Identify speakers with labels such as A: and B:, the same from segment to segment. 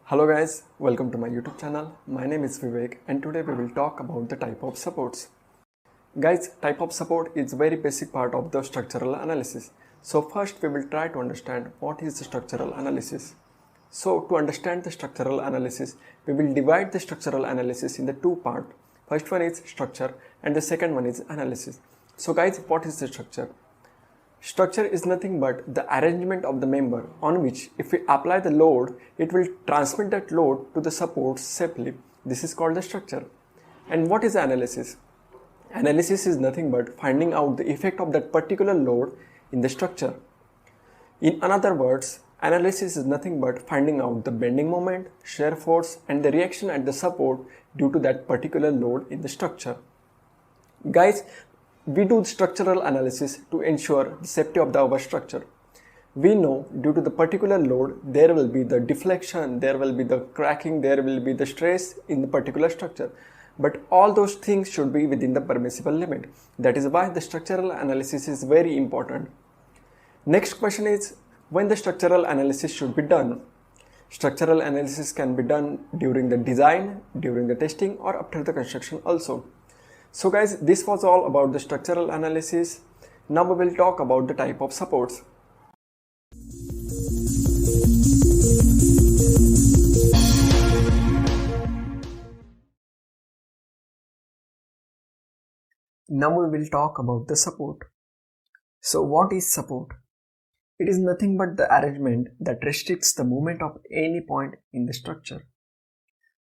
A: Hello guys, welcome to my YouTube channel. My name is Vivek and today we will talk about the type of supports. Guys, type of support is very basic part of the structural analysis. So first we will try to understand what is the structural analysis. So to understand the structural analysis, we will divide the structural analysis in the two parts. First one is structure and the second one is analysis. So guys, what is the structure? Structure is nothing but the arrangement of the member on which if we apply the load, it will transmit that load to the support safely. This is called the structure. And what is analysis? Analysis is nothing but finding out the effect of that particular load in the structure. In other words, analysis is nothing but finding out the bending moment, shear force and the reaction at the support due to that particular load in the structure. Guys, we do structural analysis to ensure the safety of our structure. We know due to the particular load, there will be the deflection, there will be the cracking, there will be the stress in the particular structure. But all those things should be within the permissible limit. That is why the structural analysis is very important. Next question is, when the structural analysis should be done? Structural analysis can be done during the design, during the testing or after the construction also. So guys, this was all about the structural analysis. Now we will talk about the type of supports. Now we will talk about the support. So what is support? It is nothing but the arrangement that restricts the movement of any point in the structure.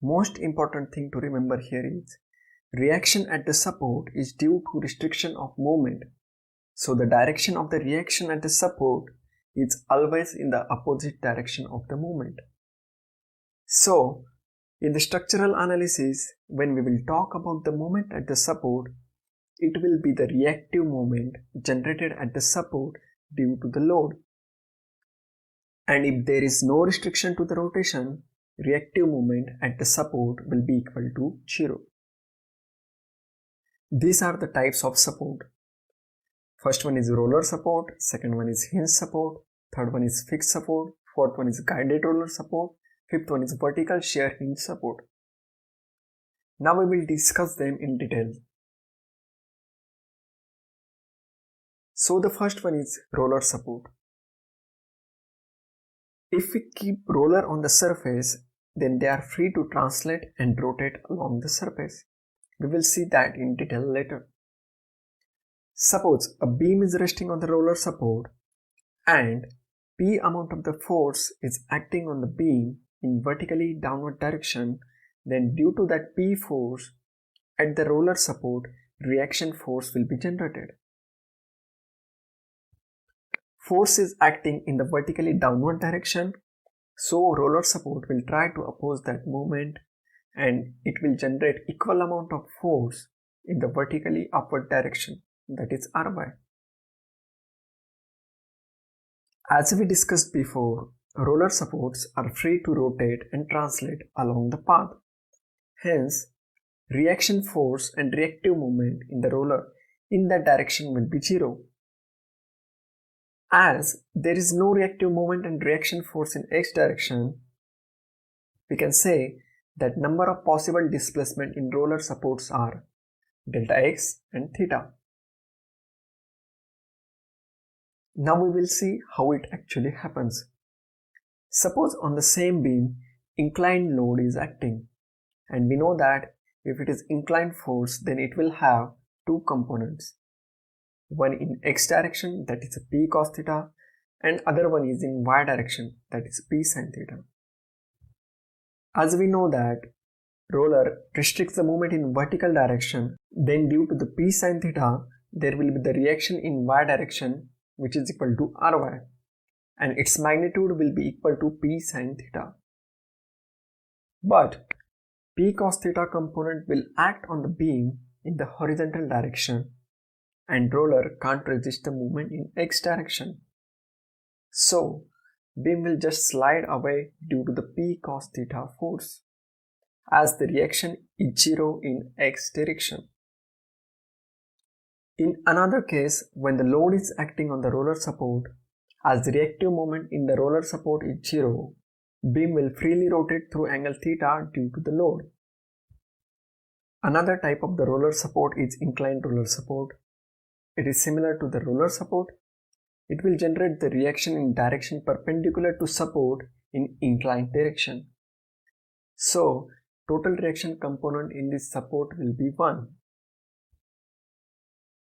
A: Most important thing to remember here is reaction at the support is due to restriction of movement. So the direction of the reaction at the support is always in the opposite direction of the movement. So in the structural analysis, when we will talk about the moment at the support, it will be the reactive moment generated at the support due to the load. And if there is no restriction to the rotation, reactive moment at the support will be equal to 0. These are the types of support. First one is roller support, second one is hinge support, third one is fixed support, fourth one is guided roller support, fifth one is vertical shear hinge support. Now we will discuss them in detail. So the first one is roller support. If we keep roller on the surface, then they are free to translate and rotate along the surface. We will see that in detail later. Suppose a beam is resting on the roller support and P amount of the force is acting on the beam in vertically downward direction, then due to that P force at the roller support, reaction force will be generated. Force is acting in the vertically downward direction, so roller support will try to oppose that movement and it will generate equal amount of force in the vertically upward direction, that is Ry. As we discussed before, roller supports are free to rotate and translate along the path. Hence, reaction force and reactive moment in the roller in that direction will be 0. As there is no reactive moment and reaction force in x direction, we can say that number of possible displacement in roller supports are delta x and theta. Now we will see how it actually happens. Suppose on the same beam, inclined load is acting, and we know that if it is inclined force, then it will have two components. One in x direction, that is p cos theta, and other one is in y direction, that is p sin theta. As we know that roller restricts the movement in vertical direction, then due to the p sin theta, there will be the reaction in y direction which is equal to Ry, and its magnitude will be equal to p sin theta. But p cos theta component will act on the beam in the horizontal direction and roller can't resist the movement in x direction. So beam will just slide away due to the p cos theta force, as the reaction is 0 in x direction. In another case, when the load is acting on the roller support, as the reactive moment in the roller support is 0, Beam will freely rotate through angle theta due to the load. Another type of the roller support is inclined roller support. It is similar to the roller support. It will generate the reaction in direction perpendicular to support in inclined direction. So, total reaction component in this support will be 1.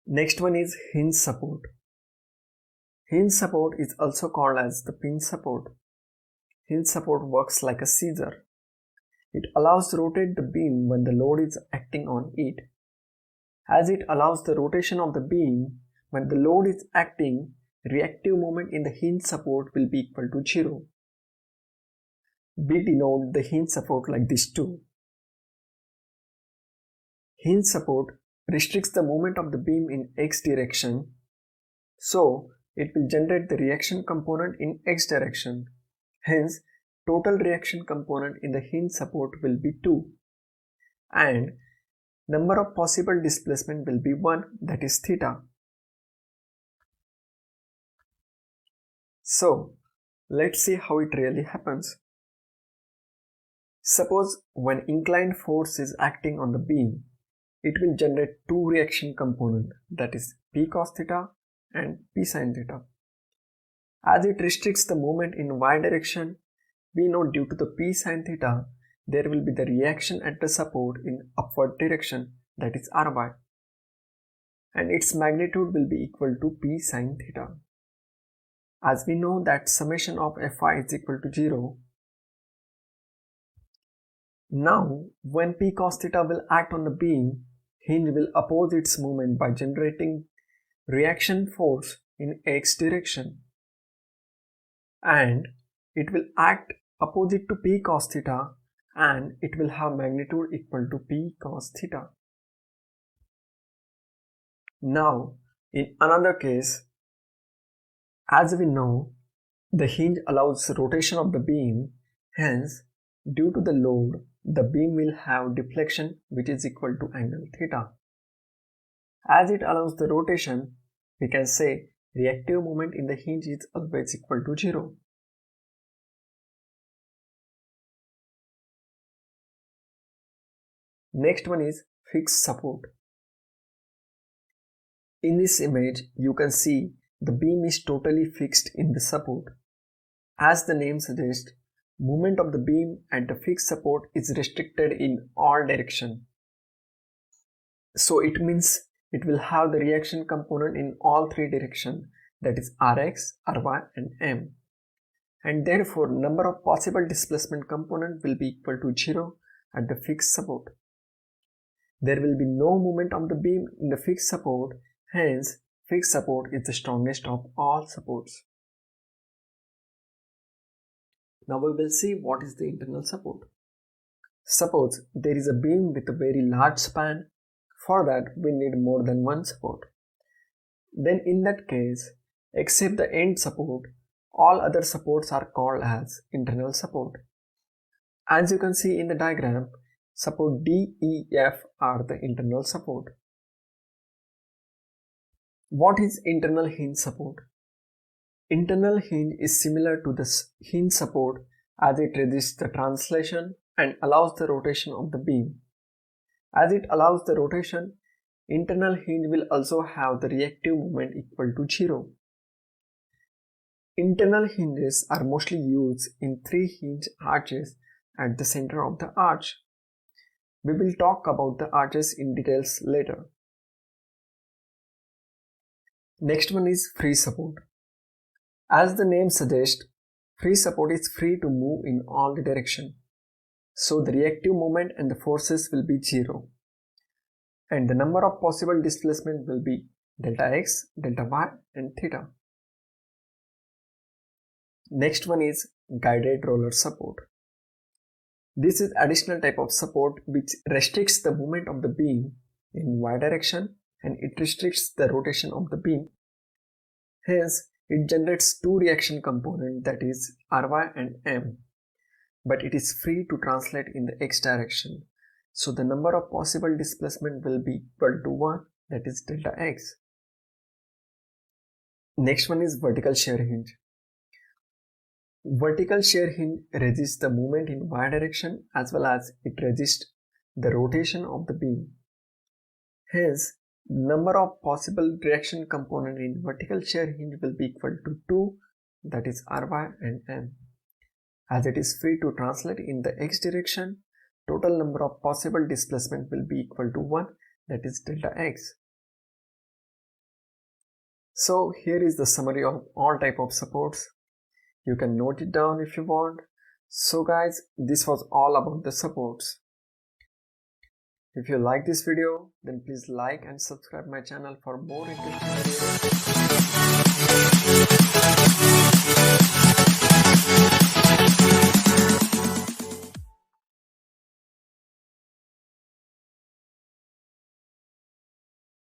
A: Next one is hinge support. Hinge support is also called as the pinch support. Hinge support works like a scissor. It allows to rotate the beam when the load is acting on it. As it allows the rotation of the beam when the load is acting, reactive moment in the hinge support will be equal to 0. We denote the hinge support like this too. Hinge support restricts the movement of the beam in x direction, so it will generate the reaction component in x direction. Hence, total reaction component in the hinge support will be 2, and number of possible displacement will be 1, that is theta. So, let's see how it really happens. Suppose when inclined force is acting on the beam, it will generate two reaction components, that is p cos theta and p sin theta. As it restricts the movement in y direction, we know due to the p sin theta, there will be the reaction at the support in upward direction, that is ry, and its magnitude will be equal to p sin theta. As we know that summation of Fi is equal to 0, now when p cos theta will act on the beam, hinge will oppose its movement by generating reaction force in x direction, and it will act opposite to p cos theta, and it will have magnitude equal to p cos theta. Now in another case, as we know, the hinge allows rotation of the beam, hence due to the load, the beam will have deflection which is equal to angle theta. As it allows the rotation, we can say reactive moment in the hinge is always equal to 0. Next one is fixed support. In this image, you can see the beam is totally fixed in the support. As the name suggests, movement of the beam at the fixed support is restricted in all directions. So it means it will have the reaction component in all three directions, that is Rx, Ry and M. And therefore number of possible displacement component will be equal to 0 at the fixed support. There will be no movement of the beam in the fixed support, hence fixed support is the strongest of all supports. Now we will see what is the internal support. Suppose there is a beam with a very large span. For that we need more than one support. Then in that case, except the end support, all other supports are called as internal support. As you can see in the diagram, support D, E, F are the internal support. What is internal hinge support? Internal hinge is similar to the hinge support as it resists the translation and allows the rotation of the beam. As it allows the rotation, internal hinge will also have the reactive moment equal to 0. Internal hinges are mostly used in 3 hinge arches at the center of the arch. We will talk about the arches in details later. Next one is free support. As the name suggests, free support is free to move in all the directions. So the reactive moment and the forces will be 0. And the number of possible displacement will be delta x, delta y and theta. Next one is guided roller support. This is additional type of support which restricts the movement of the beam in y direction and it restricts the rotation of the beam. Hence, it generates two reaction components, that is Ry and M, but it is free to translate in the x direction. So the number of possible displacement will be equal to 1, that is delta x. Next one is vertical shear hinge. Vertical shear hinge resists the movement in y direction as well as it resists the rotation of the beam. Hence, number of possible reaction component in vertical shear hinge will be equal to 2, that is Ry and M. As it is free to translate in the x direction, total number of possible displacement will be equal to 1, that is delta x. So here is the summary of all type of supports. You can note it down if you want. So guys, this was all about the supports. If you like this video, then please like and subscribe my channel for more interesting videos.